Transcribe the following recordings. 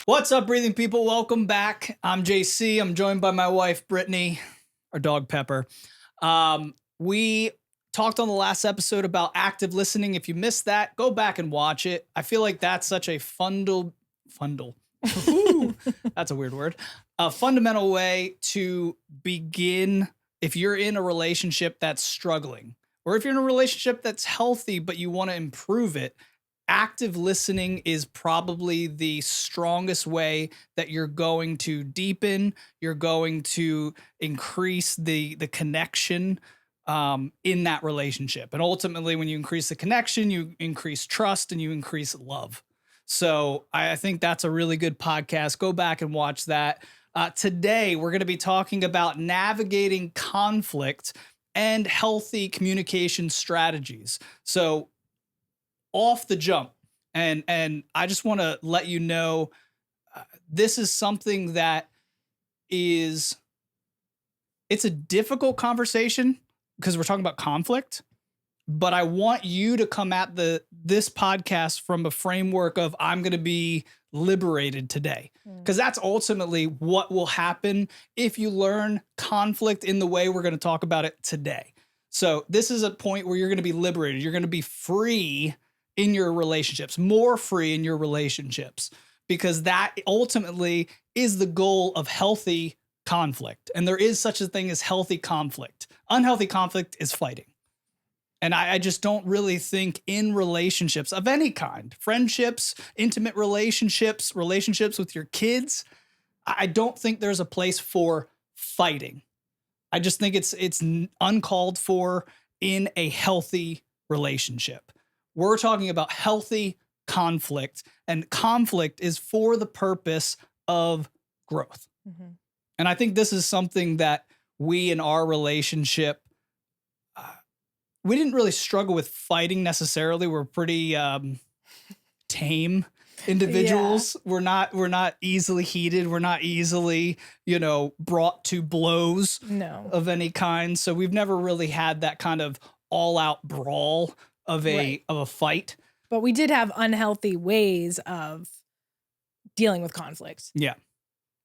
What's up, breathing people? Welcome back. I'm JC. I'm joined by my wife, Brittany, our dog Pepper. We talked on the last episode about active listening. If you missed that, go back and watch it. I feel like that's such a fundal. Ooh, that's a weird word. A fundamental way to begin if you're in a relationship that's struggling, or if you're in a relationship that's healthy but you want to improve it. Active listening is probably the strongest way that you're going to deepen, you're going to increase the connection in that relationship. And ultimately, when you increase the connection, you increase trust and you increase love. So I think that's a really good podcast. Go back and watch that. Today, we're going to be talking about navigating conflict and healthy communication strategies. So off the jump. And I just want to let you know, this is something that it's a difficult conversation because we're talking about conflict, but I want you to come at this podcast from a framework of I'm going to be liberated today, because that's ultimately what will happen if you learn conflict in the way we're going to talk about it today. So this is a point where you're going to be liberated. You're going to be free in your relationships, more free in your relationships, because that ultimately is the goal of healthy conflict. And there is such a thing as healthy conflict. Unhealthy conflict is fighting. And I just don't really think in relationships of any kind, friendships, intimate relationships, relationships with your kids, I don't think there's a place for fighting. I just think it's uncalled for in a healthy relationship. We're talking about healthy conflict, and conflict is for the purpose of growth. Mm-hmm. And I think this is something that we in our relationship, we didn't really struggle with fighting necessarily. We're pretty tame individuals. Yeah. We're not easily heated. We're not easily, brought to blows of any kind. So we've never really had that kind of all out brawl of a fight. But we did have unhealthy ways of dealing with conflict. Yeah.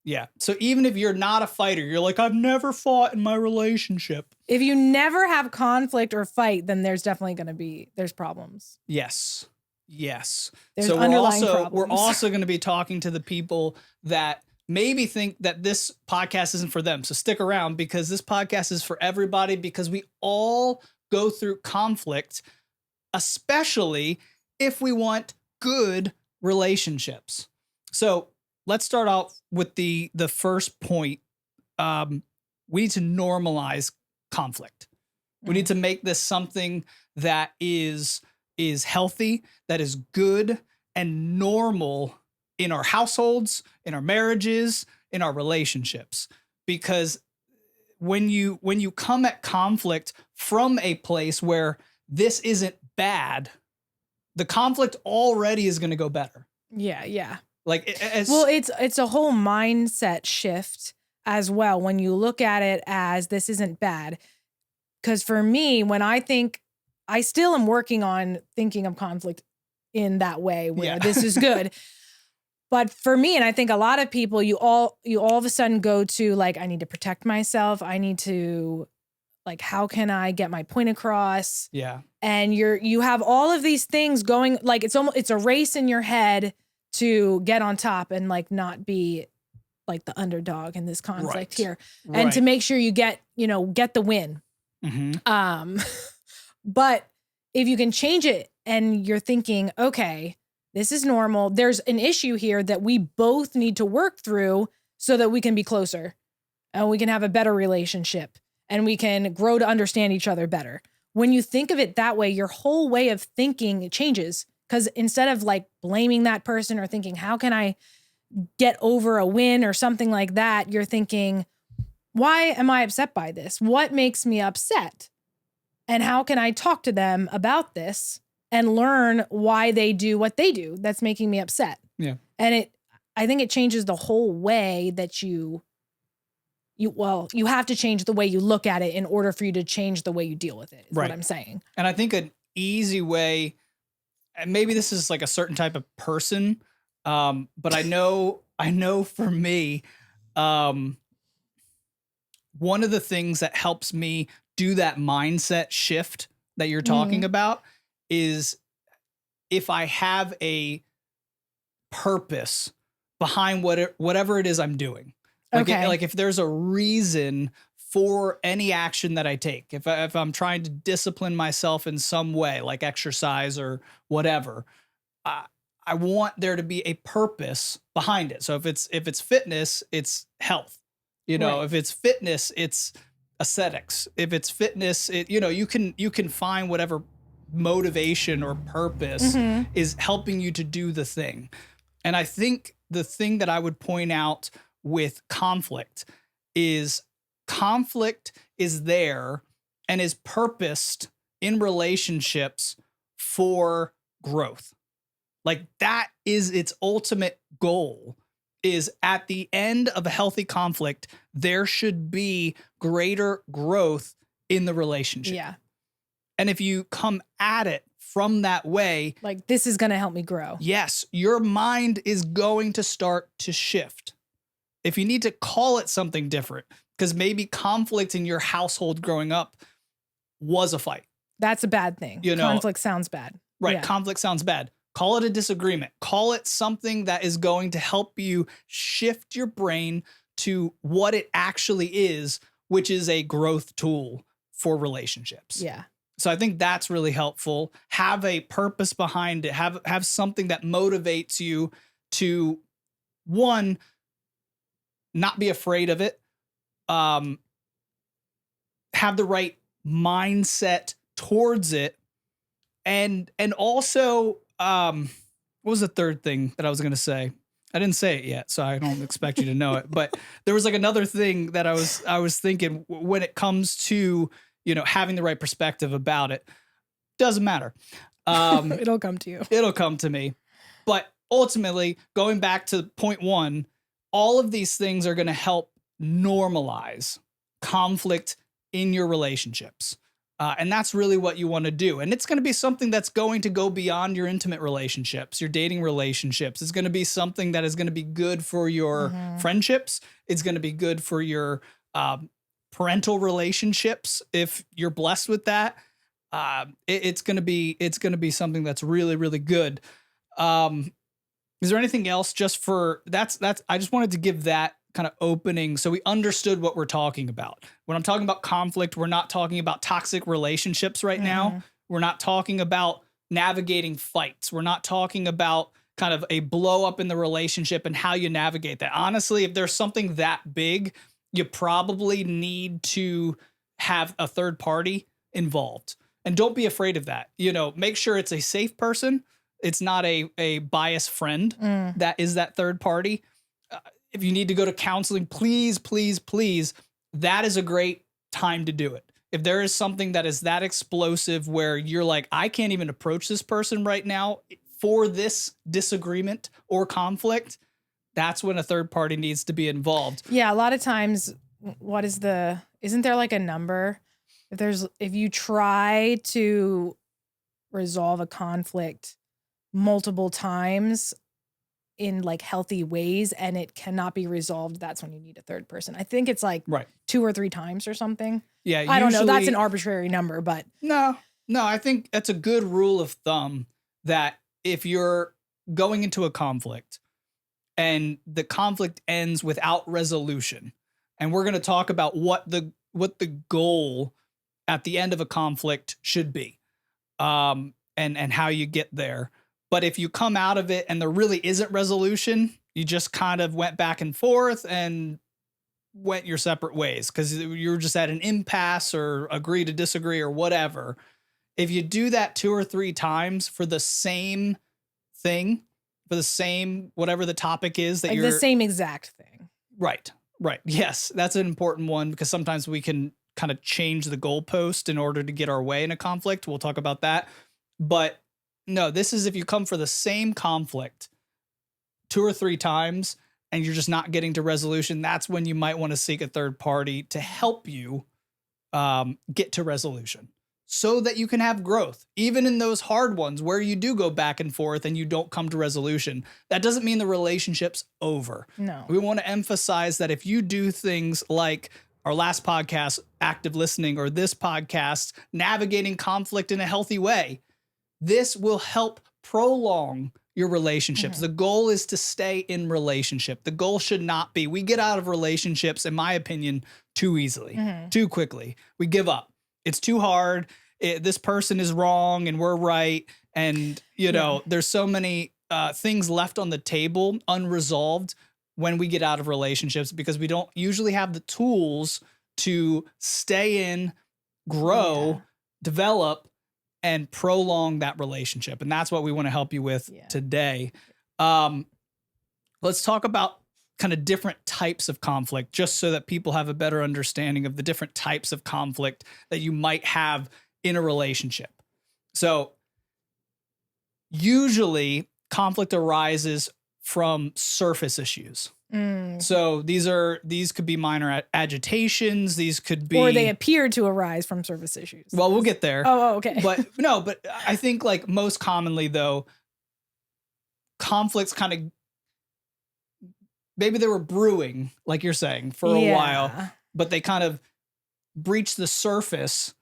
Yeah. So even if you're not a fighter, you're like, I've never fought in my relationship. If you never have conflict or fight, then there's definitely there's problems. Yes. Yes. There's so problems. We're also going to be talking to the people that maybe think that this podcast isn't for them. So stick around, because this podcast is for everybody, because we all go through conflict, especially if we want good relationships. So let's start out with the first point. We need to normalize conflict. We need to make this something that is healthy, that is good and normal in our households, in our marriages, in our relationships. Because when you come at conflict from a place where this isn't bad, the conflict already is going to go better. Yeah, yeah. Like it's a whole mindset shift as well when you look at it as this isn't bad. Because for me, when I still am working on thinking of conflict in that way where this is good. But for me, and I think a lot of people, you all of a sudden go to like, I need to protect myself. I need to, like, how can I get my point across? Yeah. And you have all of these things going, like it's a race in your head to get on top and like not be like the underdog in this conflict here, and to make sure you get the win. Mm-hmm. But if you can change it and you're thinking, okay, this is normal. There's an issue here that we both need to work through so that we can be closer and we can have a better relationship and we can grow to understand each other better. When you think of it that way, your whole way of thinking changes, because instead of like blaming that person or thinking, how can I get over a win or something like that, you're thinking, why am I upset by this? What makes me upset? And how can I talk to them about this and learn why they do what they do that's making me upset? Yeah. And I think it changes the whole way that you have to change the way you look at it in order for you to change the way you deal with it, is what I'm saying. And I think an easy way, and maybe this is like a certain type of person, but I know I know for me, one of the things that helps me do that mindset shift that you're talking about is if I have a purpose behind whatever it is I'm doing. Like if there's a reason for any action that I take, if I'm trying to discipline myself in some way, like exercise or whatever, I want there to be a purpose behind it. So if it's fitness, it's health. If it's fitness, it's aesthetics. If it's fitness, you can find whatever motivation or purpose is helping you to do the thing. And I think the thing that I would point out with conflict is there and is purposed in relationships for growth. Like that is its ultimate goal, is at the end of a healthy conflict, there should be greater growth in the relationship. Yeah. And if you come at it from that way, like this is going to help me grow. Yes, your mind is going to start to shift. If you need to call it something different, because maybe conflict in your household growing up was a fight. That's a bad thing. Conflict sounds bad. Right. Yeah. Conflict sounds bad. Call it a disagreement. Call it something that is going to help you shift your brain to what it actually is, which is a growth tool for relationships. Yeah. So I think that's really helpful. Have a purpose behind it. Have something that motivates you to, one, not be afraid of it. Have the right mindset towards it. And also, what was the third thing that I was going to say? I didn't say it yet, so I don't expect you to know it. But there was like another thing that I was thinking when it comes to, having the right perspective about it. Doesn't matter. It'll come to you. It'll come to me. But ultimately, going back to point one, all of these things are going to help normalize conflict in your relationships. And that's really what you want to do. And it's going to be something that's going to go beyond your intimate relationships, your dating relationships. It's going to be something that is going to be good for your friendships. It's going to be good for your parental relationships if you're blessed with that. It's going to be something that's really, really good. Is there anything else just for that's I just wanted to give that kind of opening so we understood what we're talking about. When I'm talking about conflict, we're not talking about toxic relationships right now. We're not talking about navigating fights. We're not talking about kind of a blow up in the relationship and how you navigate that. Honestly, if there's something that big, you probably need to have a third party involved. And don't be afraid of that. Make sure it's a safe person. It's not a biased friend that is that third party. If you need to go to counseling, please, please, please, that is a great time to do it. If there is something that is that explosive where you're like, I can't even approach this person right now for this disagreement or conflict, that's when a third party needs to be involved. Yeah, a lot of times, isn't there like a number? If you try to resolve a conflict multiple times in like healthy ways and it cannot be resolved, that's when you need a third person. I think it's like 2 or 3 times or something. Yeah. I don't know. That's an arbitrary number, but no, I think that's a good rule of thumb that if you're going into a conflict and the conflict ends without resolution, and we're going to talk about what the goal at the end of a conflict should be, and how you get there. But if you come out of it and there really isn't resolution, you just kind of went back and forth and went your separate ways because you were just at an impasse or agree to disagree or whatever. If you do that 2 or 3 times for the same thing, for the same, whatever the topic is that like the same exact thing. Right. Yes. That's an important one because sometimes we can kind of change the goalpost in order to get our way in a conflict. We'll talk about that. But no, this is if you come for the same conflict 2 or 3 times and you're just not getting to resolution, that's when you might want to seek a third party to help you get to resolution. so that you can have growth, even in those hard ones where you do go back and forth and you don't come to resolution. That doesn't mean the relationship's over. No. We want to emphasize that if you do things like our last podcast, active listening, or this podcast, navigating conflict in a healthy way, this will help prolong your relationships. The goal is to stay in relationship. The goal should not be, we get out of relationships, in my opinion, too easily, too quickly. We give up. It's too hard. This person is wrong and we're right. And, you know, there's so many things left on the table unresolved when we get out of relationships because we don't usually have the tools to stay in, grow, develop, and prolong that relationship. And that's what we want to help you with today. Let's talk about kind of different types of conflict, just so that people have a better understanding of the different types of conflict that you might have in a relationship. So usually conflict arises from surface issues. So these could be minor agitations. These could be, or they appear to arise from surface issues. Well, we'll get there. Oh, okay. But I think like most commonly though, conflicts kind of, maybe they were brewing, like you're saying, for a while, but they kind of breach the surface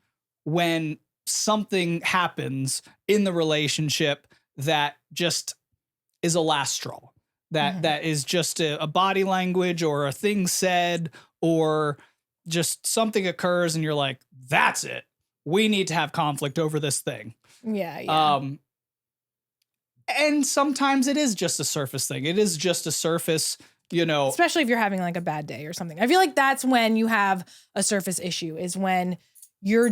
when something happens in the relationship that just is a last straw. That is just a body language or a thing said, or just something occurs and you're like, that's it. We need to have conflict over this thing. And sometimes it is just a surface thing. It is just a surface, you know. Especially if you're having like a bad day or something. I feel like that's when you have a surface issue, is when you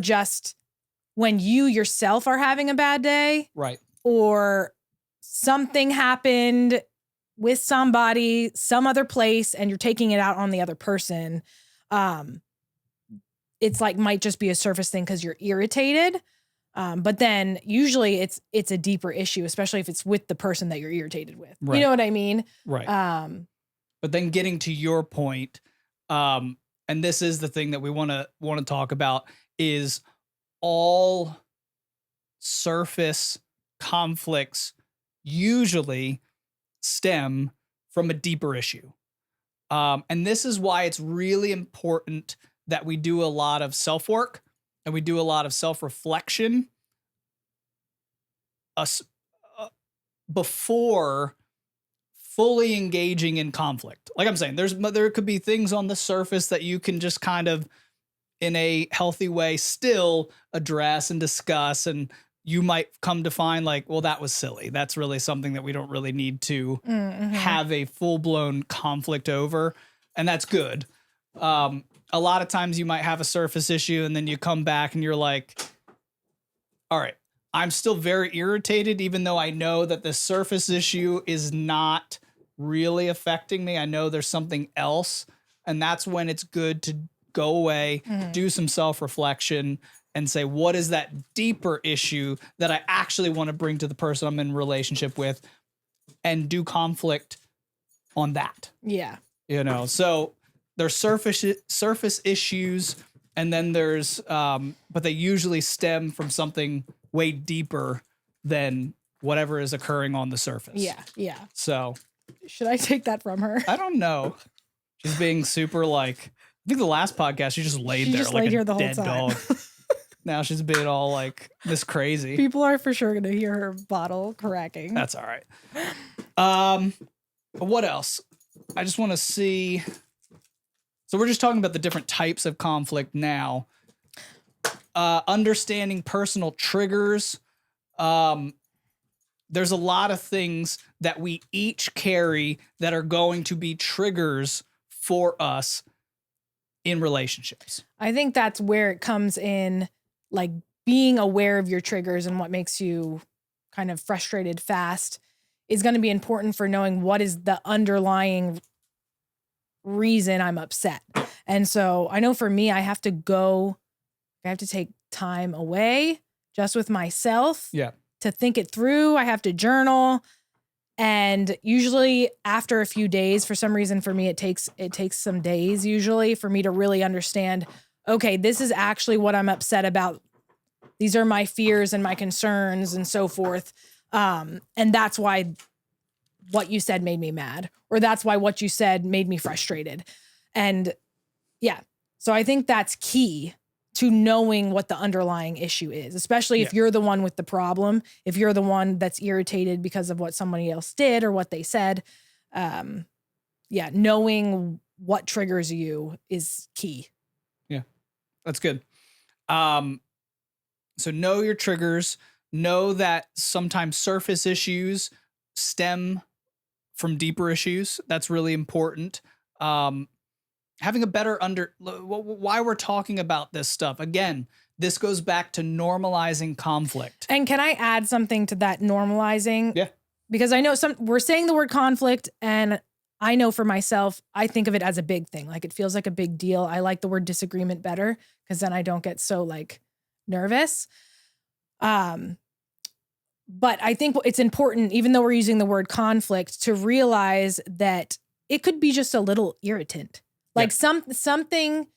yourself are having a bad day. Right. Or something happened with somebody, some other place, and you're taking it out on the other person. It's like, might just be a surface thing because you're irritated. But then usually it's a deeper issue, especially if it's with the person that you're irritated with. Right. You know what I mean? Right. But then getting to your point, and this is the thing that we want to talk about, is all surface conflicts usually stem from a deeper issue. And this is why it's really important that we do a lot of self-work and we do a lot of self-reflection before fully engaging in conflict. Like I'm saying, there could be things on the surface that you can just kind of, in a healthy way, still address and discuss, and you might come to find like, well, that was silly. That's really something that we don't really need to have a full-blown conflict over, and that's good. A lot of times you might have a surface issue and then you come back and you're like, all right, I'm still very irritated, even though I know that the surface issue is not really affecting me. I know there's something else, and that's when it's good to go away, do some self-reflection, and say, what is that deeper issue that I actually want to bring to the person I'm in a relationship with, and do conflict on that. Yeah. You know, so there's surface issues, and then there's, but they usually stem from something way deeper than whatever is occurring on the surface. Yeah. Yeah. So should I take that from her? I don't know. She's being super like, I think the last podcast, she just laid there like a dead dog. Now she's been all like this crazy. People are for sure going to hear her bottle cracking. That's all right. What else? I just want to see. So we're just talking about the different types of conflict now. Understanding personal triggers. There's a lot of things that we each carry that are going to be triggers for us in relationships. I think that's where it comes in, like being aware of your triggers and what makes you kind of frustrated fast is going to be important for knowing what is the underlying reason I'm upset. And so I know for me, I have to take time away just with myself to think it through. I have to journal. And usually after a few days, for some reason for me, it takes some days usually for me to really understand, okay, this is actually what I'm upset about These are my fears and my concerns and so forth. And that's why what you said made me mad, or that's why what you said made me frustrated. And yeah, so I think that's key to knowing what the underlying issue is, especially if you're the one with the problem, if you're the one that's irritated because of what somebody else did or what they said. Knowing what triggers you is key. Yeah, that's good. So know your triggers, know that sometimes surface issues stem from deeper issues. That's really important. Having a better why we're talking about this stuff. Again, this goes back to normalizing conflict. And can I add something to that normalizing? Yeah. Because I know we're saying the word conflict, and I know for myself, I think of it as a big thing. Like, it feels like a big deal. I like the word disagreement better because then I don't get so like nervous. But I think it's important, even though we're using the word conflict, to realize that it could be just a little irritant. Like something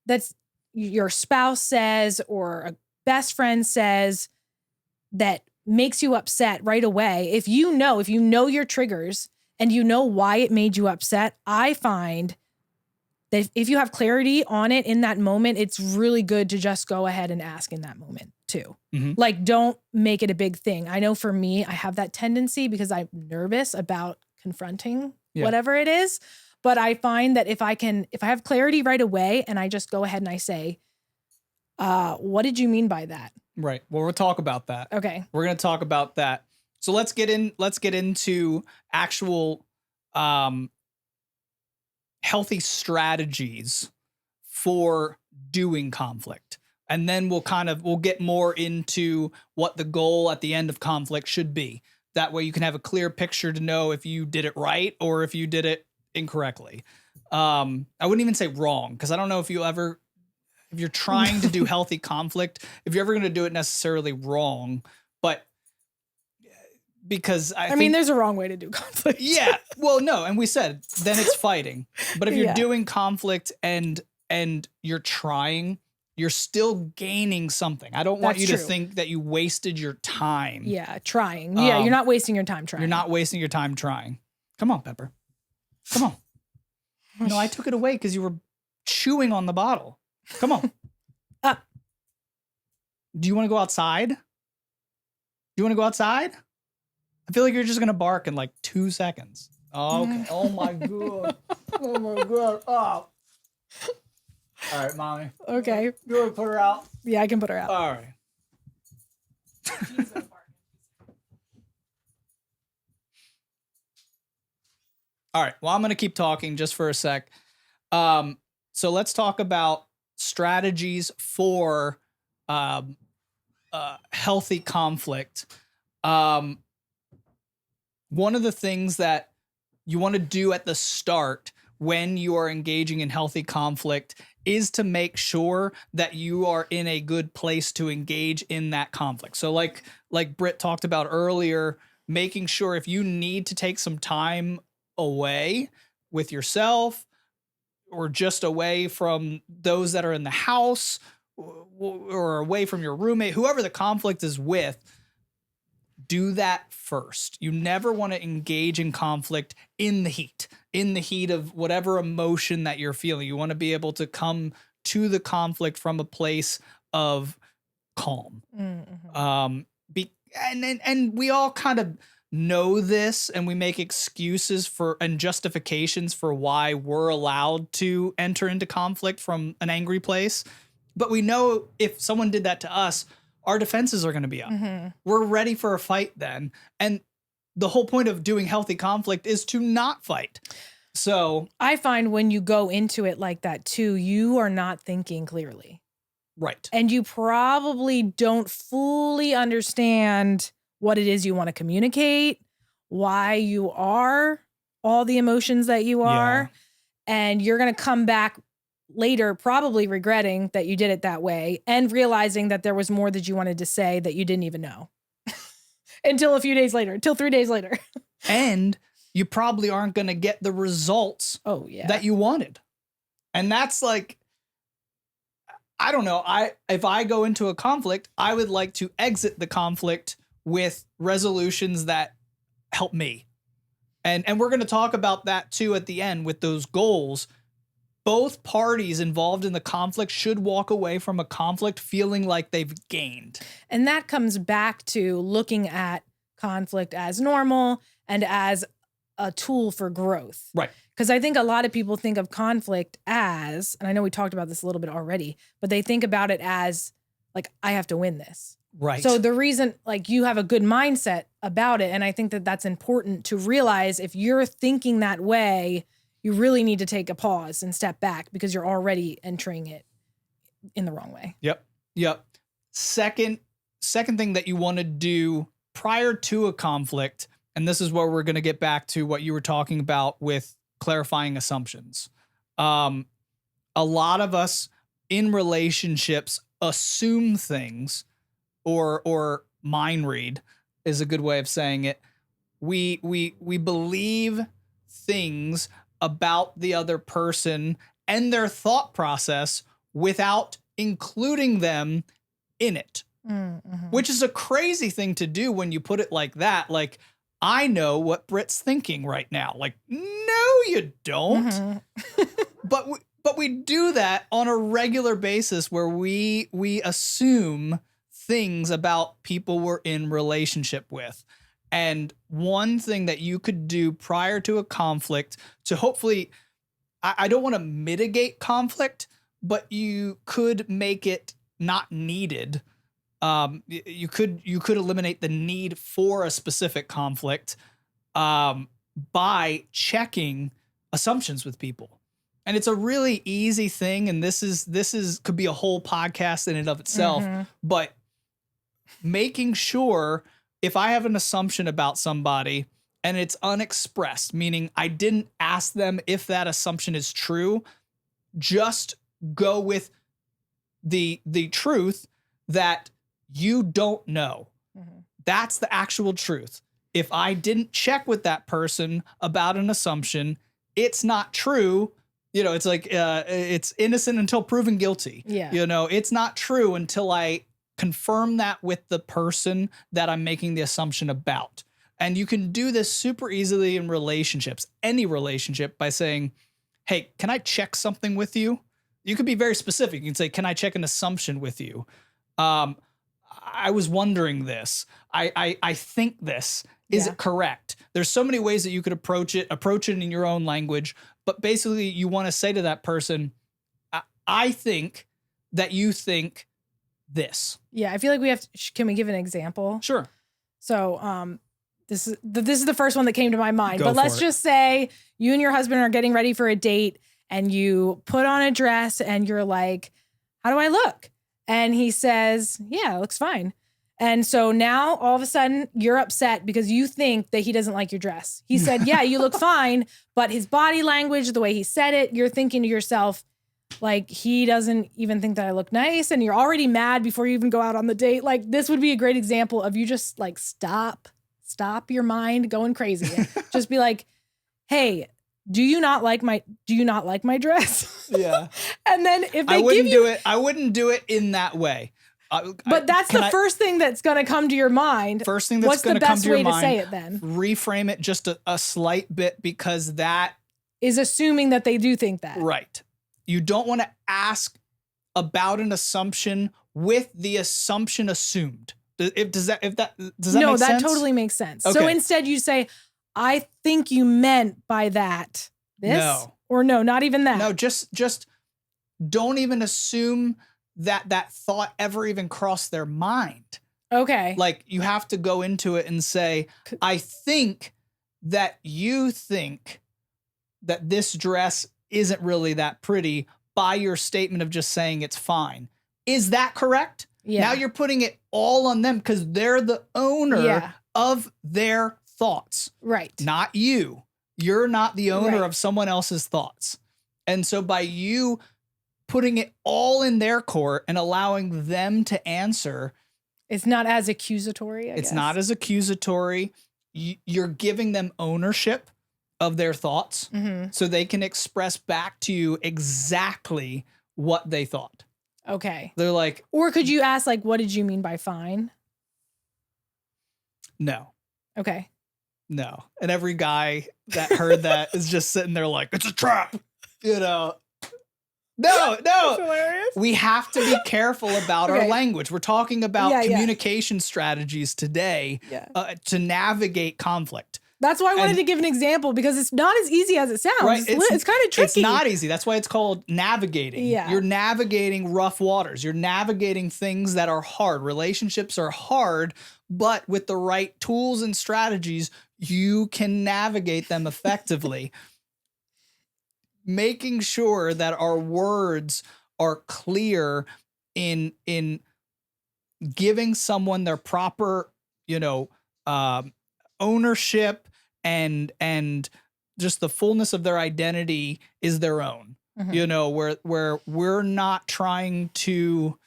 that's your spouse says or a best friend says that makes you upset right away. If you know your triggers and you know why it made you upset, I find that if you have clarity on it in that moment, it's really good to just go ahead and ask in that moment too. Mm-hmm. Like, don't make it a big thing. I know for me, I have that tendency because I'm nervous about confronting whatever it is. But I find that if I have clarity right away and I just go ahead and I say, what did you mean by that? Right. Well, we'll talk about that. Okay. We're going to talk about that. So let's get into actual healthy strategies for doing conflict. And then we'll get more into what the goal at the end of conflict should be. That way you can have a clear picture to know if you did it right or if you did it incorrectly. I wouldn't even say wrong, because I don't know if you're trying to do healthy conflict, if you're ever going to do it necessarily wrong, but because I mean, there's a wrong way to do conflict. Yeah. Well, no. And we said, then it's fighting. But if you're doing conflict and you're trying, you're still gaining something. I don't want you to think that you wasted your time. Yeah. Trying. You're not wasting your time trying. You're not wasting your time trying. Come on, Pepper. Come on. No, I took it away because you were chewing on the bottle. Come on. Do you want to go outside? Do you want to go outside? I feel like you're just going to bark in like 2 seconds. Oh, okay. Oh my God. Oh my God. Oh. All right, mommy. Okay. You want to put her out? Yeah, I can put her out. All right. All right. Well, I'm going to keep talking just for a sec. So let's talk about strategies for healthy conflict. One of the things that you want to do at the start when you are engaging in healthy conflict is to make sure that you are in a good place to engage in that conflict. So like Britt talked about earlier, making sure if you need to take some time away with yourself or just away from those that are in the house or away from your roommate, whoever the conflict is with, do that first. You never want to engage in conflict in the heat of whatever emotion that you're feeling. You want to be able to come to the conflict from a place of calm. Mm-hmm. And we all kind of know this, and we make excuses for and justifications for why we're allowed to enter into conflict from an angry place. But we know if someone did that to us, our defenses are going to be up. Mm-hmm. We're ready for a fight then. And the whole point of doing healthy conflict is to not fight. So I find when you go into it like that too, you are not thinking clearly. Right. And you probably don't fully understand what it is you want to communicate, why you are all the emotions that you are. Yeah. And you're going to come back later probably regretting that you did it that way and realizing that there was more that you wanted to say that you didn't even know until 3 days later. And you probably aren't going to get the results that you wanted. And that's like, I don't know. If I go into a conflict, I would like to exit the conflict with resolutions that help me. And we're going to talk about that too at the end with those goals. Both parties involved in the conflict should walk away from a conflict feeling like they've gained. And that comes back to looking at conflict as normal and as a tool for growth. Right. Because I think a lot of people think of conflict as, and I know we talked about this a little bit already, but they think about it as like, I have to win this. Right. So the reason, like, you have a good mindset about it. And I think that that's important to realize. If you're thinking that way, you really need to take a pause and step back, because you're already entering it in the wrong way. Yep. Second thing that you want to do prior to a conflict, and this is where we're going to get back to what you were talking about with clarifying assumptions. A lot of us in relationships assume things, or mind read is a good way of saying it. We believe things about the other person and their thought process without including them in it, which is a crazy thing to do when you put it like that. Like, I know what Britt's thinking right now. Like, no, you don't. But we do that on a regular basis, where we assume things about people we're in relationship with. And one thing that you could do prior to a conflict to hopefully, I don't want to mitigate conflict, but you could make it not needed. You could eliminate the need for a specific conflict by checking assumptions with people. And it's a really easy thing. And this could be a whole podcast in and of itself, but making sure, if I have an assumption about somebody and it's unexpressed, meaning I didn't ask them if that assumption is true, just go with the truth that you don't know. That's the actual truth. If I didn't check with that person about an assumption, it's not true. It's like, it's innocent until proven guilty. Yeah. It's not true until I confirm that with the person that I'm making the assumption about. And you can do this super easily in relationships, any relationship, by saying, hey, can I check something with you? You could be very specific. You can say, can I check an assumption with you? I was wondering this. I think this. Is it correct? There's so many ways that you could approach it in your own language. But basically, you want to say to that person, I think that you think this. Yeah, I feel like we have to, can we give an example? Sure. So this is the first one that came to my mind. Go but let's for it. just say you and your husband are getting ready for a date, and you put on a dress and you're like, how do I look? And he says, yeah, it looks fine. And so now all of a sudden you're upset because you think that he doesn't like your dress. He said, yeah, you look fine, but his body language, the way he said it, you're thinking to yourself, like, he doesn't even think that I look nice. And you're already mad before you even go out on the date. Like, this would be a great example of you just like, stop your mind going crazy. Just be like, hey, do you not like my dress? Yeah. And then if they I wouldn't do it in that way. But that's the first thing that's going to come to your mind. First thing that's going to come to your mind. What's the best way to say it then? Reframe it just a slight bit, because that is assuming that they do think that. Right. You don't want to ask about an assumption with the assumption assumed. Does that make sense? No, that totally makes sense. Okay. So instead you say, I think you meant by that this. No. Or no, not even that. No, just don't even assume that thought ever even crossed their mind. Okay. Like, you have to go into it and say, I think that you think that this dress isn't really that pretty by your statement of just saying it's fine. Is that correct? Yeah. Now you're putting it all on them, because they're the owner of their thoughts. Right. Not you. You're not the owner of someone else's thoughts. And so by you putting it all in their court and allowing them to answer, it's not as accusatory, I guess. It's not as accusatory. You're giving them ownership of their thoughts, so they can express back to you exactly what they thought. Okay. They're like, or could you ask like, what did you mean by fine? No. Okay. No. And every guy that heard that is just sitting there like, it's a trap. You know. No. That's hilarious. We have to be careful about our language. We're talking about communication strategies today to navigate conflict. That's why I wanted to give an example, because it's not as easy as it sounds. Right. It's kind of tricky. It's not easy. That's why it's called navigating. Yeah. You're navigating rough waters. You're navigating things that are hard. Relationships are hard, but with the right tools and strategies, you can navigate them effectively. Making sure that our words are clear in giving someone their proper, ownership and just the fullness of their identity is their own. Where we're not trying to,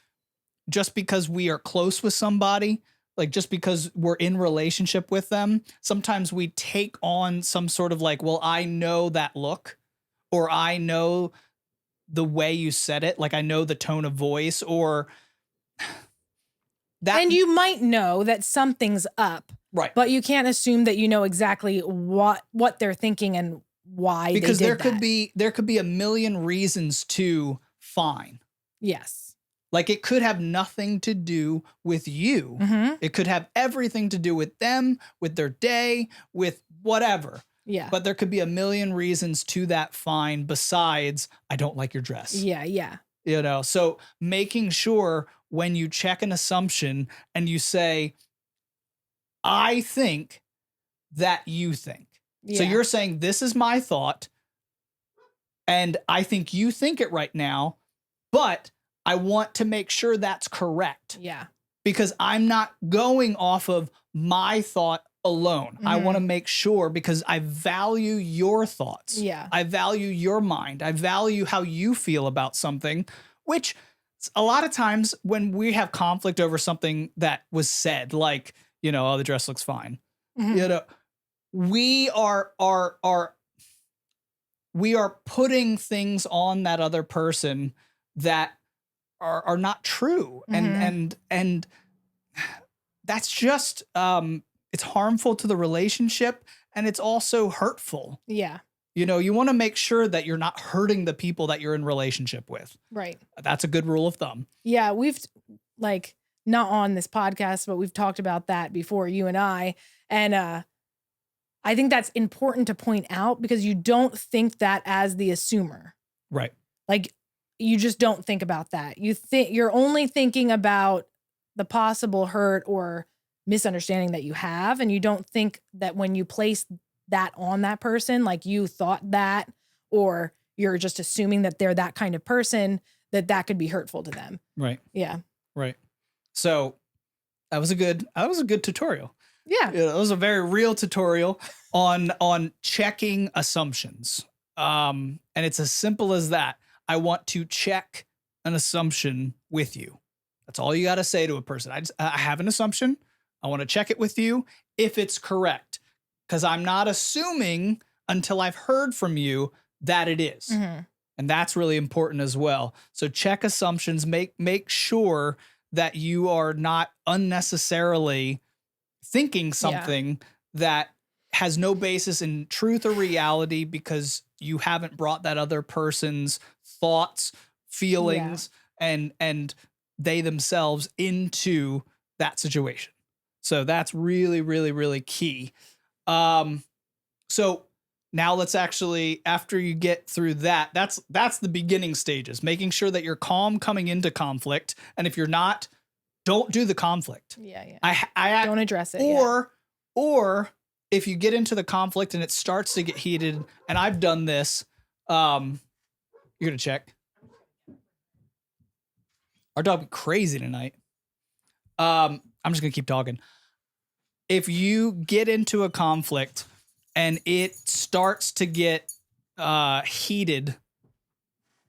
just because we are close with somebody, like just because we're in relationship with them, sometimes we take on some sort of like, well, I know that look, or I know the way you said it, like I know the tone of voice, or that. And you might know that something's up. Right. But you can't assume that you know exactly what they're thinking and why because they did that. there could be a million reasons to fine. Yes. Like it could have nothing to do with you. Mm-hmm. It could have everything to do with them, with their day, with whatever. Yeah. But there could be a million reasons to that fine besides, I don't like your dress. Yeah, yeah. So making sure when you check an assumption and you say, I think that you think. Yeah. So you're saying, this is my thought, and I think you think it right now, but I want to make sure that's correct. Yeah. Because I'm not going off of my thought alone. Mm-hmm. I want to make sure, because I value your thoughts. Yeah. I value your mind. I value how you feel about something, which a lot of times when we have conflict over something that was said, like, oh, the dress looks fine. Mm-hmm. We are putting things on that other person that are not true. Mm-hmm. And that's just, it's harmful to the relationship, and it's also hurtful. Yeah. You want to make sure that you're not hurting the people that you're in relationship with. Right. That's a good rule of thumb. Yeah. We've not on this podcast, but we've talked about that before, you and I. And I think that's important to point out, because you don't think that as the assumer. Right. Like, you just don't think about that. You're only thinking about the possible hurt or misunderstanding that you have. And you don't think that when you place that on that person, like you thought that, or you're just assuming that they're that kind of person, that could be hurtful to them. Right. Yeah. Right. So that was a good tutorial. Yeah. It was a very real tutorial on checking assumptions. And it's as simple as that. I want to check an assumption with you. That's all you got to say to a person. I have an assumption. I want to check it with you if it's correct, because I'm not assuming until I've heard from you that it is. Mm-hmm. And that's really important as well. So check assumptions, make sure that you are not unnecessarily thinking something that has no basis in truth or reality, because you haven't brought that other person's thoughts, feelings, and they themselves into that situation. So that's really, really, really key. So now let's actually, after you get through that, that's the beginning stages, making sure that you're calm coming into conflict. And if you're not, don't do the conflict. Yeah. I don't address it. Or if you get into the conflict and it starts to get heated, and I've done this, you're gonna check. Our dog be crazy tonight. I'm just gonna keep talking. If you get into a conflict and it starts to get heated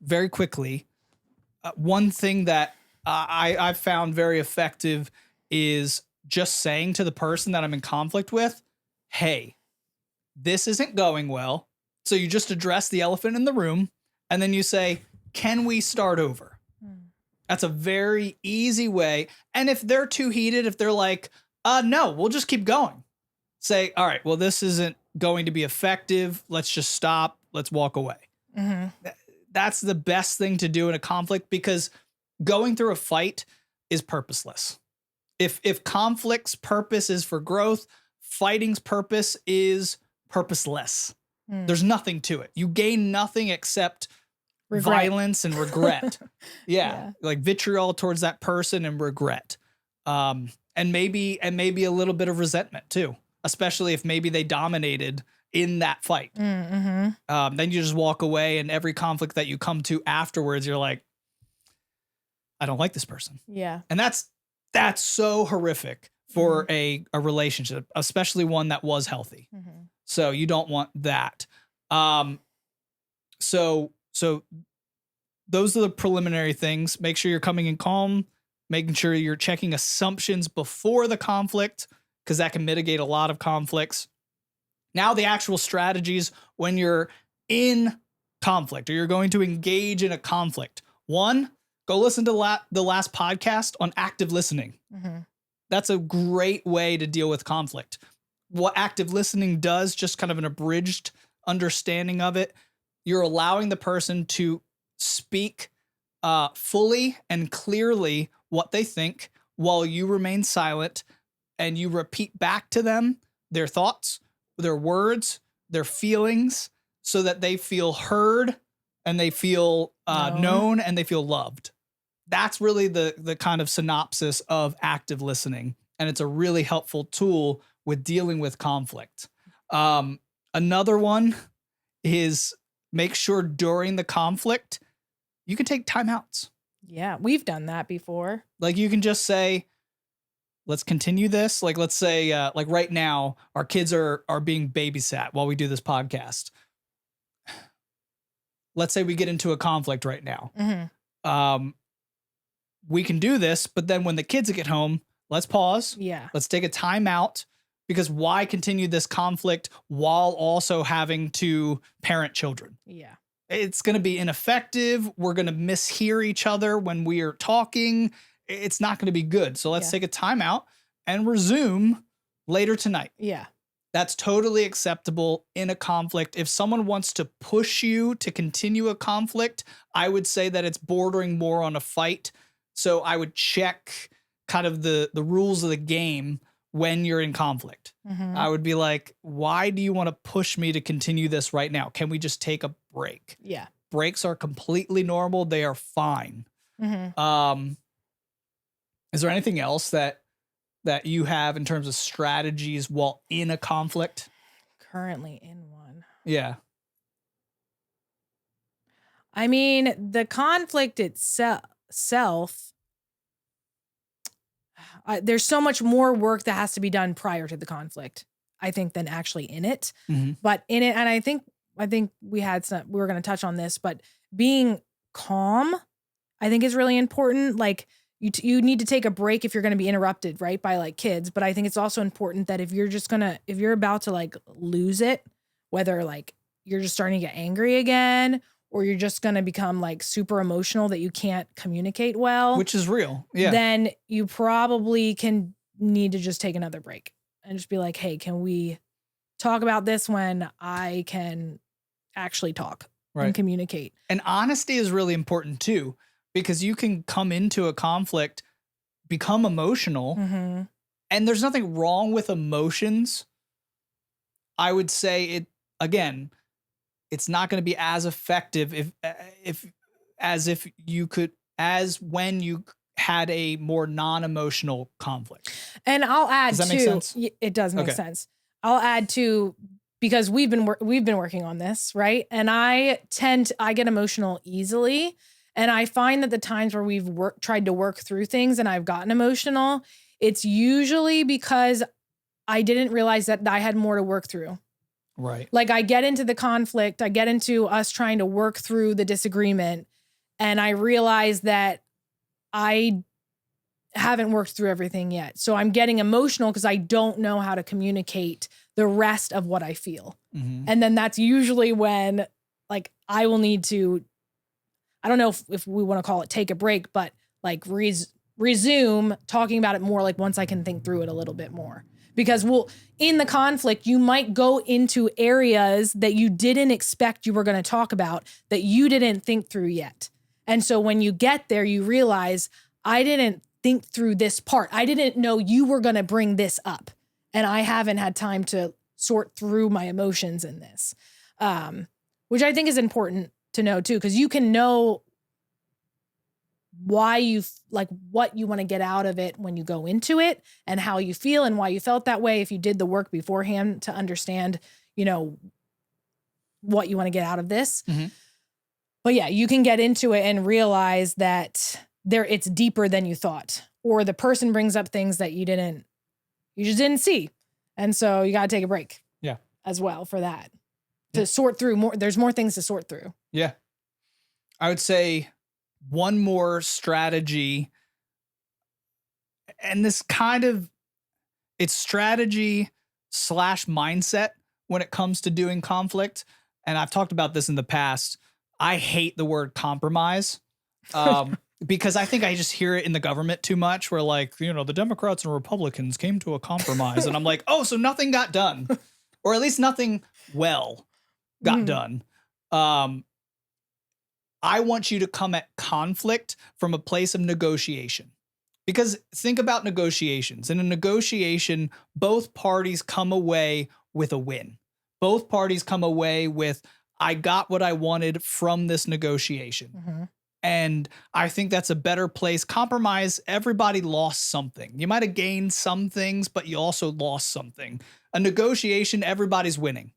very quickly, one thing that I've found very effective is just saying to the person that I'm in conflict with, hey, this isn't going well. So you just address the elephant in the room, and then you say, can we start over? That's a very easy way. And if they're too heated, if they're like, no, we'll just keep going. Say, all right, well, this isn't going to be effective. Let's just stop. Let's walk away. Mm-hmm. That's the best thing to do in a conflict, because going through a fight is purposeless. If conflict's purpose is for growth, fighting's purpose is purposeless. There's nothing to it. You gain nothing except violence and regret. Yeah. Like vitriol towards that person and regret. And maybe a little bit of resentment too, especially if maybe they dominated in that fight. Mm-hmm. Then you just walk away, and every conflict that you come to afterwards, you're like, I don't like this person. Yeah. And that's so horrific for a relationship, especially one that was healthy. Mm-hmm. So you don't want that. So those are the preliminary things. Make sure you're coming in calm, making sure you're checking assumptions before the conflict, because that can mitigate a lot of conflicts. Now the actual strategies when you're in conflict or you're going to engage in a conflict. One, go listen to the last podcast on active listening. Mm-hmm. That's a great way to deal with conflict. What active listening does, just kind of an abridged understanding of it, you're allowing the person to speak fully and clearly what they think while you remain silent, and you repeat back to them their thoughts, their words, their feelings, so that they feel heard and they feel known and they feel loved. That's really the kind of synopsis of active listening. And it's a really helpful tool with dealing with conflict. Another one is make sure during the conflict, you can take timeouts. Yeah, we've done that before. Like you can just say, let's continue this. Like, let's say, like right now, our kids are being babysat while we do this podcast. Let's say we get into a conflict right now. Mm-hmm. We can do this, but then when the kids get home, let's pause. Yeah. Let's take a time out, because why continue this conflict while also having to parent children? Yeah. It's going to be ineffective. We're going to mishear each other when we are talking. It's not going to be good. So let's take a time out and resume later tonight. Yeah. That's totally acceptable in a conflict. If someone wants to push you to continue a conflict, I would say that it's bordering more on a fight. So I would check kind of the rules of the game when you're in conflict. Mm-hmm. I would be like, why do you want to push me to continue this right now? Can we just take a break? Yeah. Breaks are completely normal. They are fine. Mm-hmm. Is there anything else that you have in terms of strategies while in a conflict? Currently in one. Yeah. I mean, the conflict itself, there's so much more work that has to be done prior to the conflict, I think, than actually in it. Mm-hmm. But in it, and I think we were going to touch on this, but being calm, I think, is really important. Like you need to take a break if you're going to be interrupted, right, by like kids. But I think it's also important that if you're about to like lose it, whether like you're just starting to get angry again, or you're just going to become like super emotional that you can't communicate well, which is real. Yeah. Then you probably need to just take another break and just be like, hey, can we talk about this when I can actually talk and communicate? And honesty is really important too, because you can come into a conflict, become emotional, mm-hmm. and there's nothing wrong with emotions. I would say it's not going to be as effective as when you had a more non-emotional conflict. And I'll add does that make sense? It does make sense. I'll add to, because we've been working on this, right? And I get emotional easily, and I find that the times where we've tried to work through things and I've gotten emotional, it's usually because I didn't realize that I had more to work through. Right. Like I get into the conflict, I get into us trying to work through the disagreement, and I realize that I haven't worked through everything yet. So I'm getting emotional because I don't know how to communicate the rest of what I feel. Mm-hmm. And then that's usually when like I will need to, I don't know if we want to call it take a break, but like resume talking about it more, like once I can think through it a little bit more. Because in the conflict, you might go into areas that you didn't expect you were going to talk about, that you didn't think through yet. And so when you get there, you realize, I didn't think through this part. I didn't know you were going to bring this up. And I haven't had time to sort through my emotions in this, which I think is important to know too, because you can know why what you want to get out of it when you go into it, and how you feel and why you felt that way if you did the work beforehand to understand, what you want to get out of this. Mm-hmm. But yeah, you can get into it and realize that it's deeper than you thought, or the person brings up things that you just didn't see. And so you got to take a break. Yeah. As well for that. To sort through more. There's more things to sort through. Yeah. I would say one more strategy, and this it's strategy / mindset when it comes to doing conflict. And I've talked about this in the past. I hate the word compromise. Because I think I just hear it in the government too much, where the Democrats and Republicans came to a compromise. And I'm like, oh, so nothing got done, or at least nothing got done. I want you to come at conflict from a place of negotiation, because think about negotiations. In a negotiation, both parties come away with a win. Both parties come away with, I got what I wanted from this negotiation. Mm-hmm. And I think that's a better place. Compromise, everybody lost something. You might have gained some things, but you also lost something. A negotiation, everybody's winning.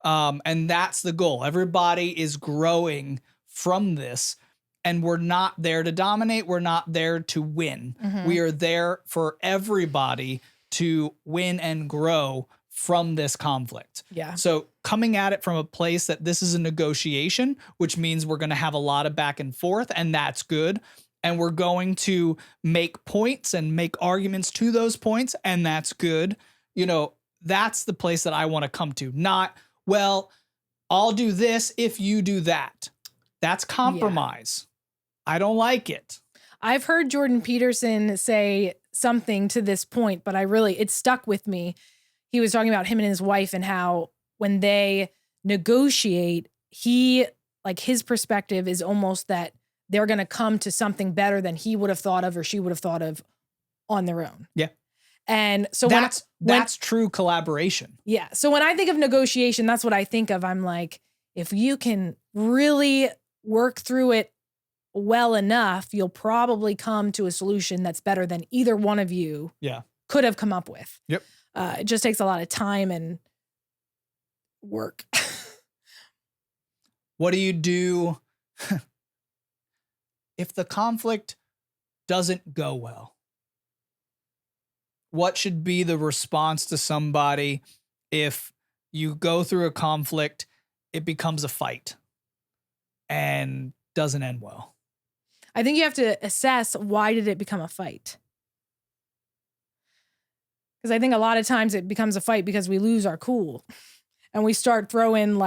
And that's the goal. Everybody is growing from this, and we're not there to dominate. We're not there to win. Mm-hmm. We are there for everybody to win and grow from this conflict. Yeah. So coming at it from a place that this is a negotiation, which means we're going to have a lot of back and forth, and that's good. And we're going to make points and make arguments to those points, and that's good. That's the place that I want to come to. Not, well, I'll do this if you do that. That's compromise. Yeah. I don't like it. I've heard Jordan Peterson say something to this point, but it stuck with me. He was talking about him and his wife, and how when they negotiate, his perspective is almost that they're going to come to something better than he would have thought of or she would have thought of on their own. Yeah. And so that's true collaboration. Yeah. So when I think of negotiation, that's what I think of. I'm like, if you can really work through it well enough, you'll probably come to a solution that's better than either one of you could have come up with. Yep. It just takes a lot of time and work. What do you do if the conflict doesn't go well? What should be the response to somebody if you go through a conflict, it becomes a fight and doesn't end well? I think you have to assess, why did it become a fight? Because I think a lot of times it becomes a fight because we lose our cool and we start throwing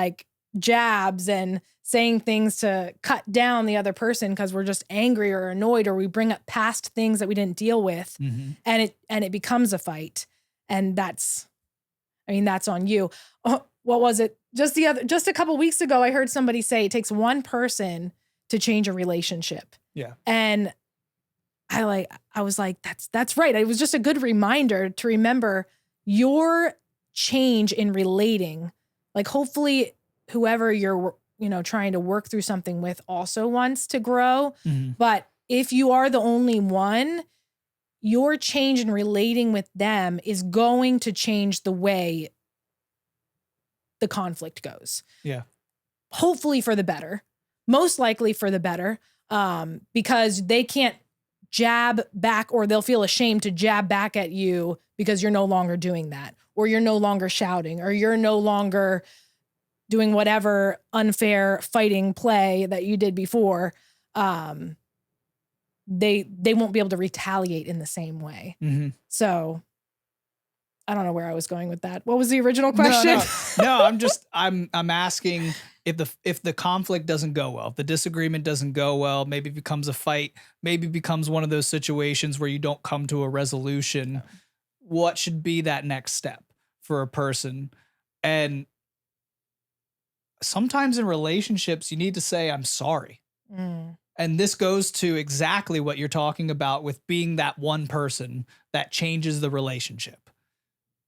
jabs and saying things to cut down the other person because we're just angry or annoyed, or we bring up past things that we didn't deal with. Mm-hmm. and it becomes a fight. And that's on you. What was it? Just a couple weeks ago, I heard somebody say it takes one person to change a relationship. Yeah. And I was like, that's right. It was just a good reminder to remember your change in relating. Hopefully whoever you're, trying to work through something with also wants to grow. Mm-hmm. But if you are the only one, your change in relating with them is going to change the way the conflict goes. Yeah. Hopefully for the better, most likely for the better, because they can't jab back, or they'll feel ashamed to jab back at you because you're no longer doing that, or you're no longer shouting, or you're no longer doing whatever unfair fighting play that you did before. They won't be able to retaliate in the same way. Mm-hmm. So I don't know where I was going with that. What was the original question? No, I'm asking if the conflict doesn't go well, if the disagreement doesn't go well, maybe it becomes a fight, maybe it becomes one of those situations where you don't come to a resolution. What should be that next step for a person? And sometimes in relationships, you need to say, I'm sorry. And this goes to exactly what you're talking about with being that one person that changes the relationship.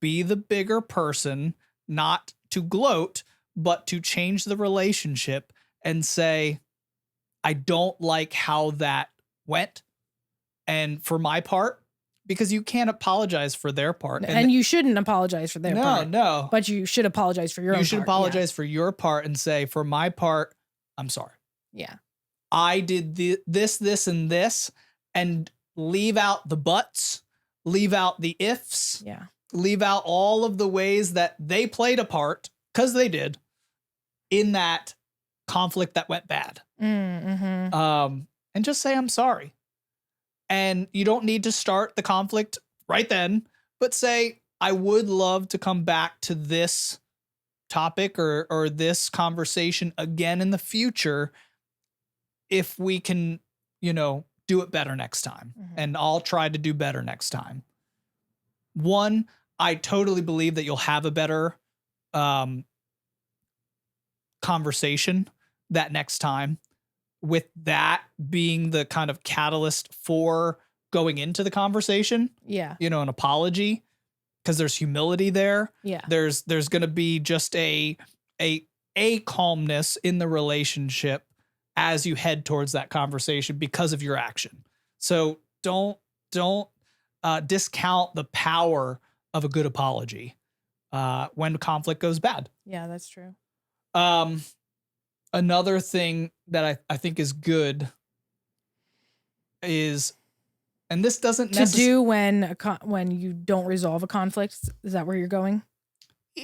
Be the bigger person, not to gloat, but to change the relationship and say, I don't like how that went. And for my part, because you can't apologize for their part. And you shouldn't apologize for their part. No. But you should apologize for your own part. You should apologize for your part and say, for my part, I'm sorry. Yeah. I did this, and this, and leave out the buts, leave out the ifs, leave out all of the ways that they played a part, because they did, in that conflict that went bad. And just say, I'm sorry. And you don't need to start the conflict right then, but say, I would love to come back to this topic or this conversation again in the future if we can, do it better next time. And I'll try to do better next time. One, I totally believe that you'll have a better conversation that next time, with that being the kind of catalyst for going into the conversation. Yeah. An apology, because there's humility there. Yeah. There's going to be just a calmness in the relationship as you head towards that conversation because of your action. So don't discount the power of a good apology when conflict goes bad. Yeah, that's true. Another thing that I think is good is, and this doesn't do when you don't resolve a conflict. Is that where you're going?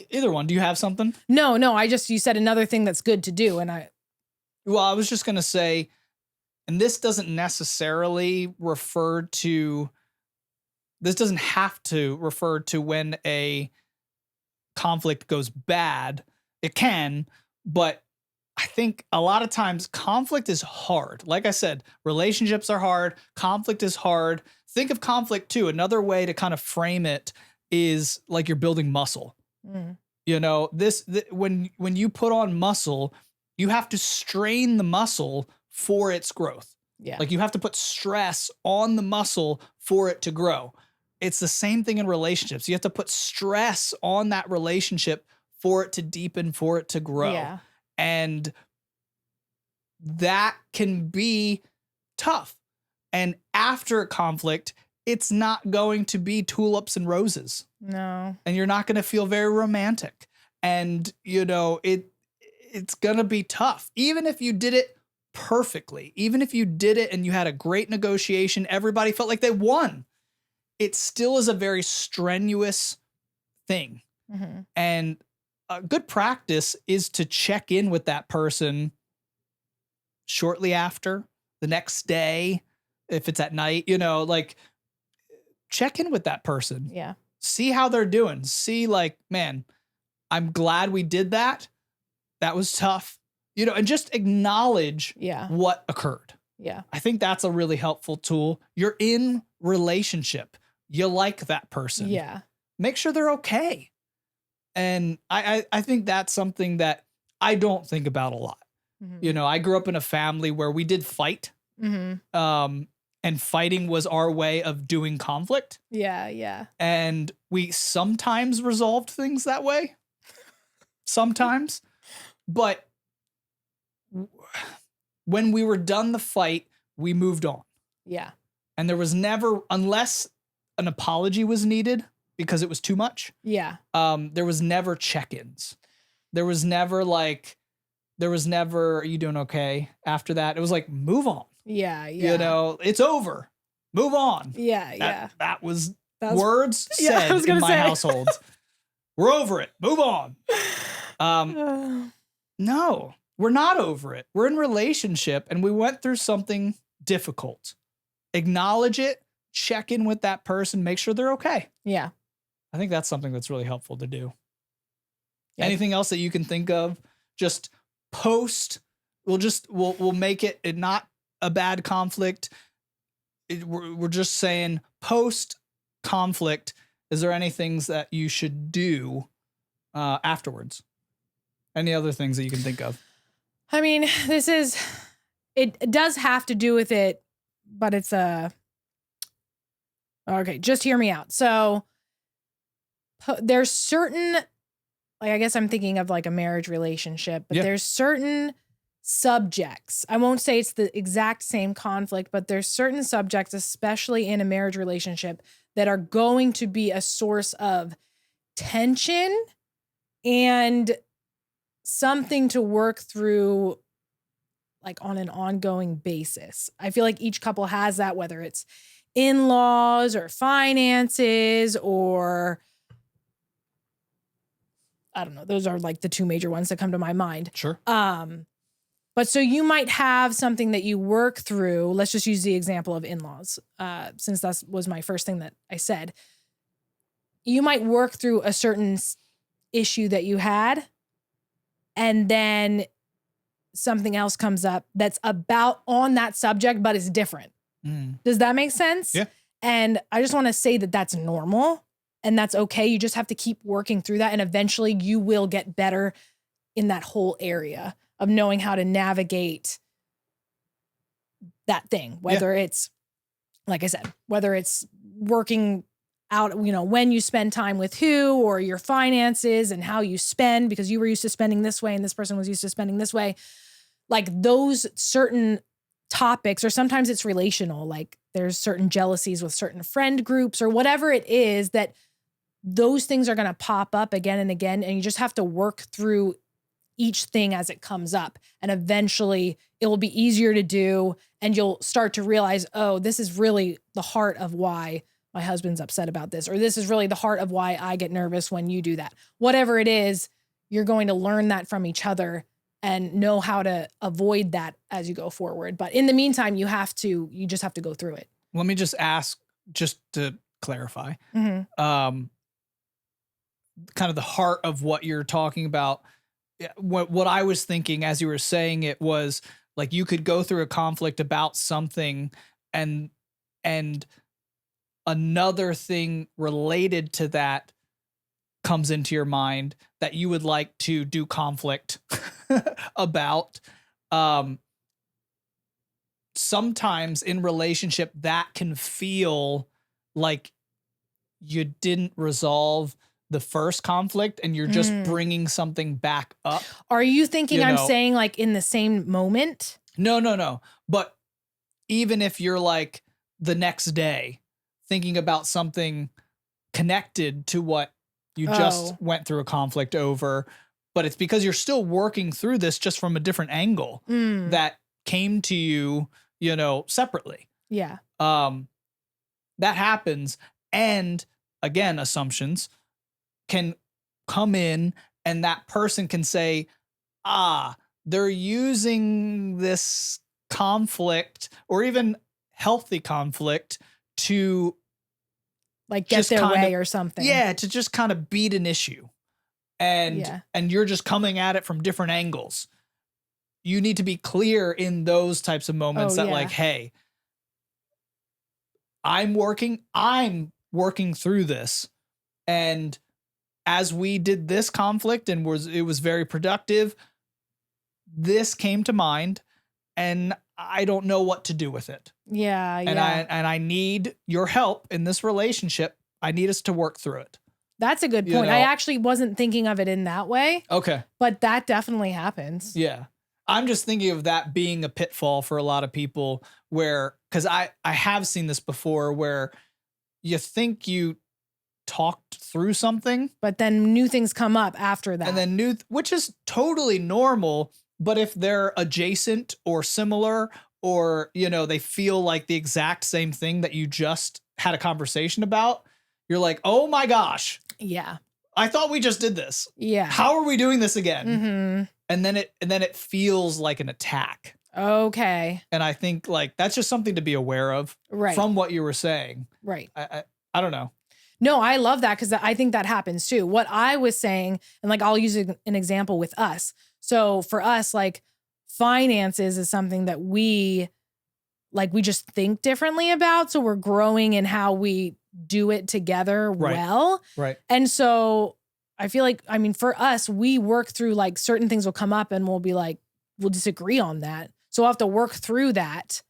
Either one. Do you have something? No. You said another thing that's good to do, and I was just gonna say, and this doesn't necessarily refer to. This doesn't have to refer to when a conflict goes bad. It can, but I think a lot of times conflict is hard. Like I said, relationships are hard. Conflict is hard. Think of conflict too. Another way to kind of frame it is like you're building muscle. When you put on muscle, you have to strain the muscle for its growth. Yeah. Like you have to put stress on the muscle for it to grow. It's the same thing in relationships. You have to put stress on that relationship for it to deepen, for it to grow. Yeah. And that can be tough. And after a conflict, it's not going to be tulips and roses. No. And you're not going to feel very romantic. And, it's going to be tough. Even if you did it perfectly, even if you did it and you had a great negotiation, everybody felt like they won. It still is a very strenuous thing. And a good practice is to check in with that person shortly after, the next day, if it's at night, check in with that person. Yeah. See how they're doing. See, man, I'm glad we did that. That was tough, and just acknowledge what occurred. Yeah. I think that's a really helpful tool. You're in relationship. You like that person. Yeah. Make sure they're okay. And I think that's something that I don't think about a lot. I grew up in a family where we did fight. And fighting was our way of doing conflict. Yeah, yeah. And we sometimes resolved things that way. Sometimes. But when we were done the fight, we moved on. Yeah. And there was never, unless an apology was needed because it was too much. Yeah. There was never check-ins. There was never, are you doing okay? After that, it was like, move on. Yeah, yeah. It's over. Move on. Yeah, that was words said in my household. We're over it. Move on. No, we're not over it. We're in relationship and we went through something difficult. Acknowledge it. Check in with that person. Make sure they're okay. Yeah. I think that's something that's really helpful to do. Yep. Anything else that you can think of? Just post. We'll make it not a bad conflict. We're just saying post conflict. Is there any things that you should do afterwards? Any other things that you can think of? I mean, it does have to do with it, but it's okay, just hear me out. So there's certain, like, I guess I'm thinking of like a marriage relationship, but there's certain subjects. I won't say it's the exact same conflict, but there's certain subjects, especially in a marriage relationship, that are going to be a source of tension and something to work through, like on an ongoing basis. I feel like each couple has that, whether it's in-laws or finances or I don't know. Those are like the two major ones that come to my mind. Sure. But so you might have something that you work through. Let's just use the example of in-laws, since that was my first thing that I said. You might work through a certain issue that you had, and then something else comes up that's about on that subject, but it's different. Does that make sense? Yeah. And I just want to say that that's normal and that's okay. You just have to keep working through that, and eventually you will get better in that whole area of knowing how to navigate that thing, whether it's, like I said, whether it's working out, when you spend time with who, or your finances and how you spend, because you were used to spending this way and this person was used to spending this way. Like those certain topics, or sometimes it's relational, like there's certain jealousies with certain friend groups or whatever it is, that those things are going to pop up again and again. And you just have to work through each thing as it comes up. And eventually it will be easier to do. And you'll start to realize, oh, this is really the heart of why my husband's upset about this, or this is really the heart of why I get nervous when you do that. Whatever it is, you're going to learn that from each other and know how to avoid that as you go forward. But in the meantime, you just have to go through it. Let me just ask, just to clarify, kind of the heart of what you're talking about. What I was thinking as you were saying it was like, you could go through a conflict about something and another thing related to that comes into your mind that you would like to do conflict about. Sometimes in relationship that can feel like you didn't resolve the first conflict and you're just bringing something back up. Are you thinking I'm saying like in the same moment? No. But even if you're like the next day thinking about something connected to what you just went through a conflict over, but it's because you're still working through this just from a different angle that came to you, separately. Yeah. That happens. And again, assumptions can come in and that person can say, they're using this conflict or even healthy conflict to like get their way or something. Yeah. To just kind of beat an issue. And you're just coming at it from different angles. You need to be clear in those types of moments like, hey, I'm working through this. And as we did this conflict and it was very productive, this came to mind and I don't know what to do with it. Yeah. And I need your help in this relationship. I need us to work through it. That's a good point. I actually wasn't thinking of it in that way. Okay. But that definitely happens. Yeah. I'm just thinking of that being a pitfall for a lot of people because I have seen this before where you think you talked through something, but then new things come up after that. And then which is totally normal. But if they're adjacent or similar, or, they feel like the exact same thing that you just had a conversation about, you're like, oh my gosh. Yeah. I thought we just did this. Yeah. How are we doing this again? And then it feels like an attack. Okay. And I think like that's just something to be aware of, right, from what you were saying. Right. I don't know. No, I love that because I think that happens too. What I was saying, and like I'll use an example with us. So for us, like finances is something that we just think differently about. So we're growing in how we do it together well. Right. And so I feel like, I mean, for us, we work through like certain things will come up and we'll be like, we'll disagree on that. So we'll have to work through that.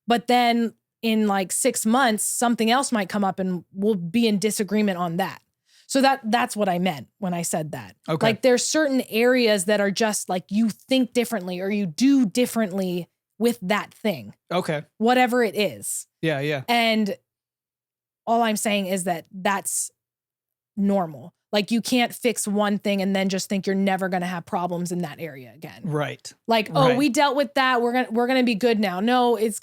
But then in like 6 months, something else might come up and we'll be in disagreement on that. So that's what I meant when I said that. Okay. Like there's certain areas that are just like you think differently or you do differently with that thing. Okay. Whatever it is. Yeah, yeah. And all I'm saying is that that's normal. Like you can't fix one thing and then just think you're never going to have problems in that area again. Right. Like, oh, we dealt with that. We're going to be good now. No, it's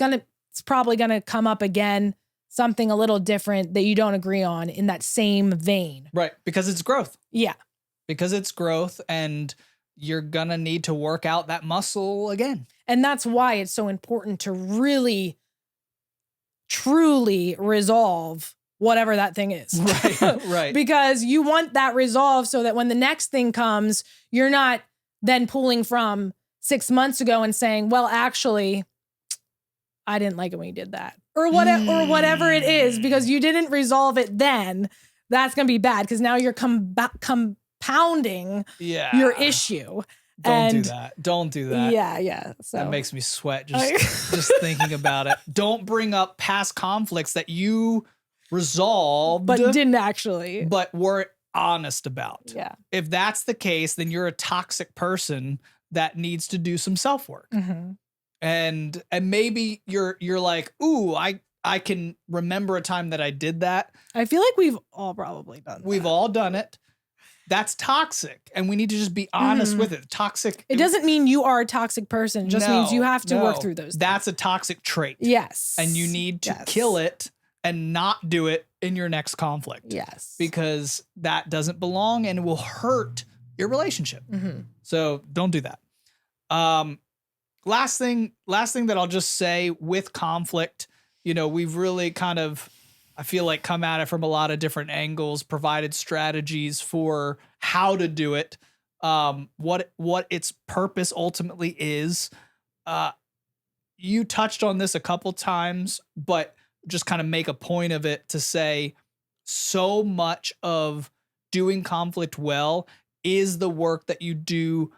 probably going to come up again. Something a little different that you don't agree on in that same vein. Right. Because it's growth. Yeah. Because it's growth and you're going to need to work out that muscle again. And that's why it's so important to really, truly resolve whatever that thing is. Right. Right. Because you want that resolved so that when the next thing comes, you're not then pulling from 6 months ago and saying, well, actually, I didn't like it when you did that. Or whatever it is, because you didn't resolve it then. That's going to be bad because now you're compounding your issue. Don't do that. Yeah. So that makes me sweat just thinking about it. Don't bring up past conflicts that you resolved, but didn't actually, but weren't honest about. Yeah. If that's the case, then you're a toxic person that needs to do some self-work. Mm-hmm. And maybe you're like, ooh, I can remember a time that I did that. I feel like we've all probably done that. We've all done it. That's toxic. And we need to just be honest with it. Toxic. It doesn't mean you are a toxic person. It just means you have to work through those things. That's a toxic trait. Yes. And you need to kill it and not do it in your next conflict. Yes. Because that doesn't belong and it will hurt your relationship. Mm-hmm. So don't do that. Last thing that I'll just say with conflict, we've really kind of, I feel like, come at it from a lot of different angles, provided strategies for how to do it, what its purpose ultimately is. You touched on this a couple times, but just kind of make a point of it to say so much of doing conflict well is the work that you do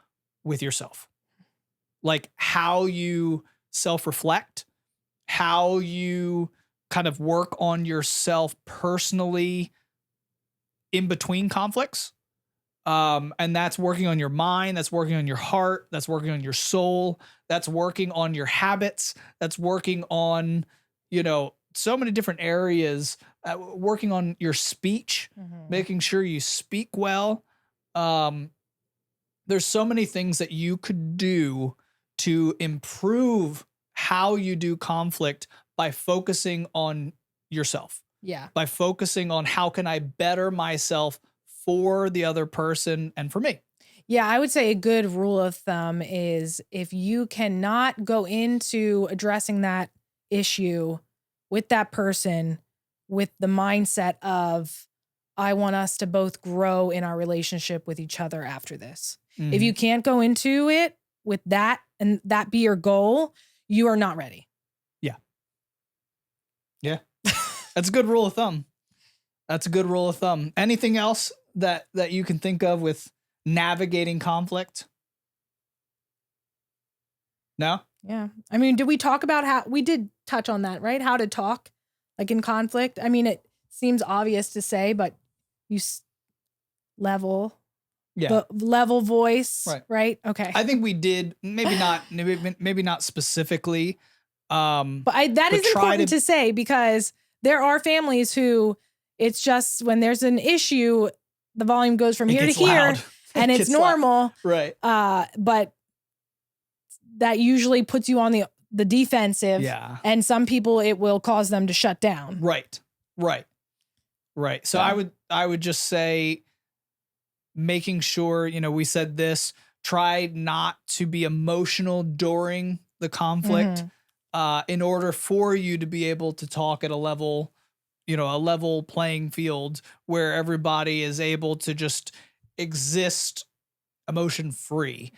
with yourself. Like how you self-reflect, how you kind of work on yourself personally in between conflicts. And that's working on your mind, that's working on your heart, that's working on your soul, that's working on your habits, that's working on, so many different areas, working on your speech, making sure you speak well. There's so many things that you could do to improve how you do conflict by focusing on yourself. Yeah. By focusing on how can I better myself for the other person and for me. Yeah, I would say a good rule of thumb is if you cannot go into addressing that issue with that person with the mindset of, I want us to both grow in our relationship with each other after this. Mm-hmm. If you can't go into it with that and that be your goal, you are not ready. Yeah. Yeah. That's a good rule of thumb. Anything else that you can think of with navigating conflict? No? Yeah. I mean, did we talk about how we did touch on that, right? How to talk like in conflict. I mean, it seems obvious to say, but you level voice, right? Okay. I think we did, maybe not specifically. But that is important to say because there are families who it's just when there's an issue, the volume goes from here to here and it's normal. Right. But that usually puts you on the defensive. Yeah. And some people, it will cause them to shut down. Right. So I would just say making sure, we said this, try not to be emotional during the conflict in order for you to be able to talk at a level a level playing field where everybody is able to just exist emotion free,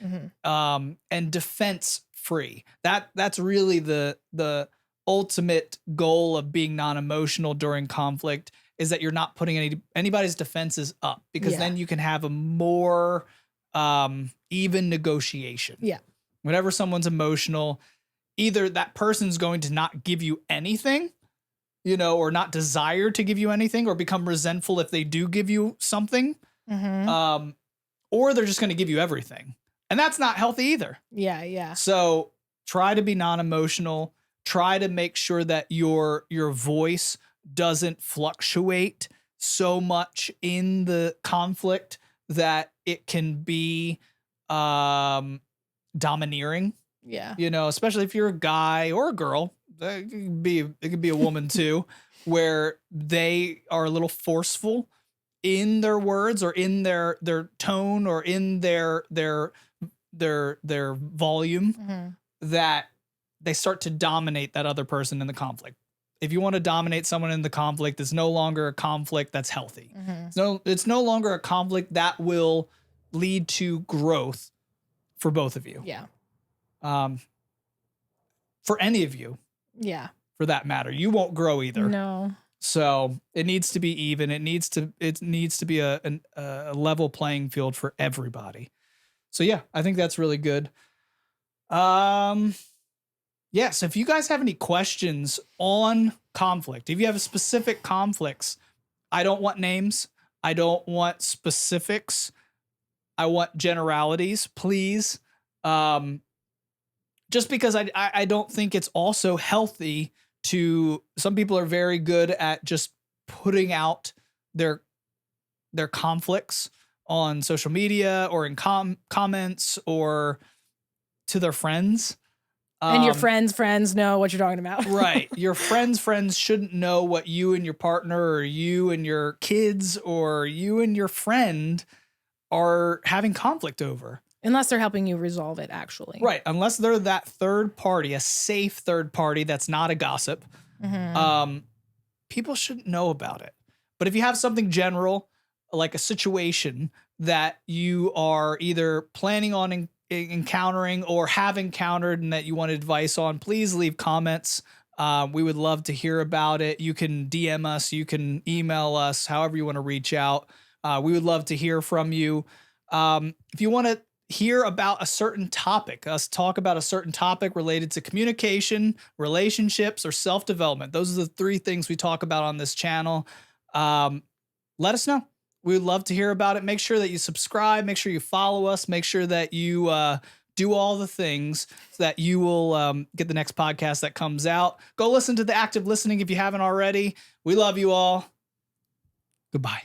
and defense free. That's really the ultimate goal of being non-emotional during conflict, is that you're not putting anybody's defenses up, because then you can have a more even negotiation. Yeah. Whenever someone's emotional, either that person's going to not give you anything, or not desire to give you anything, or become resentful if they do give you something. Or they're just going to give you everything. And that's not healthy either. Yeah, yeah. So try to be non-emotional. Try to make sure that your voice doesn't fluctuate so much in the conflict that it can be domineering. Yeah. Especially if you're a guy or a girl. It could be a woman too, where they are a little forceful in their words, or in their tone, or in their volume, that they start to dominate that other person in the conflict. If you want to dominate someone in the conflict, it's no longer a conflict that's healthy. It's no longer a conflict that will lead to growth for both of you. Yeah. For any of you. Yeah. For that matter, you won't grow either. No. So it needs to be even. It needs to be a level playing field for everybody. So yeah, I think that's really good. So if you guys have any questions on conflict, if you have specific conflicts, I don't want names. I don't want specifics. I want generalities, please. Just because I don't think it's also healthy to, some people are very good at just putting out their conflicts on social media, or in comments, or to their friends. And your friends know what you're talking about. Right. Your friends shouldn't know what you and your partner, or you and your kids, or you and your friend are having conflict over. Unless they're helping you resolve it, actually. Right. Unless they're that third party, a safe third party that's not a gossip. People shouldn't know about it. But if you have something general, like a situation that you are either planning on encountering, or have encountered, and that you want advice on, please leave comments. We would love to hear about it. You can DM us, you can email us, however you want to reach out. We would love to hear from you. If you want to hear about a certain topic, us talk about a certain topic related to communication, relationships, or self-development, those are the 3 things we talk about on this channel. Let us know. We would love to hear about it. Make sure that you subscribe, make sure you follow us, make sure that you do all the things so that you will get the next podcast that comes out. Go listen to the active listening if you haven't already. We love you all. Goodbye.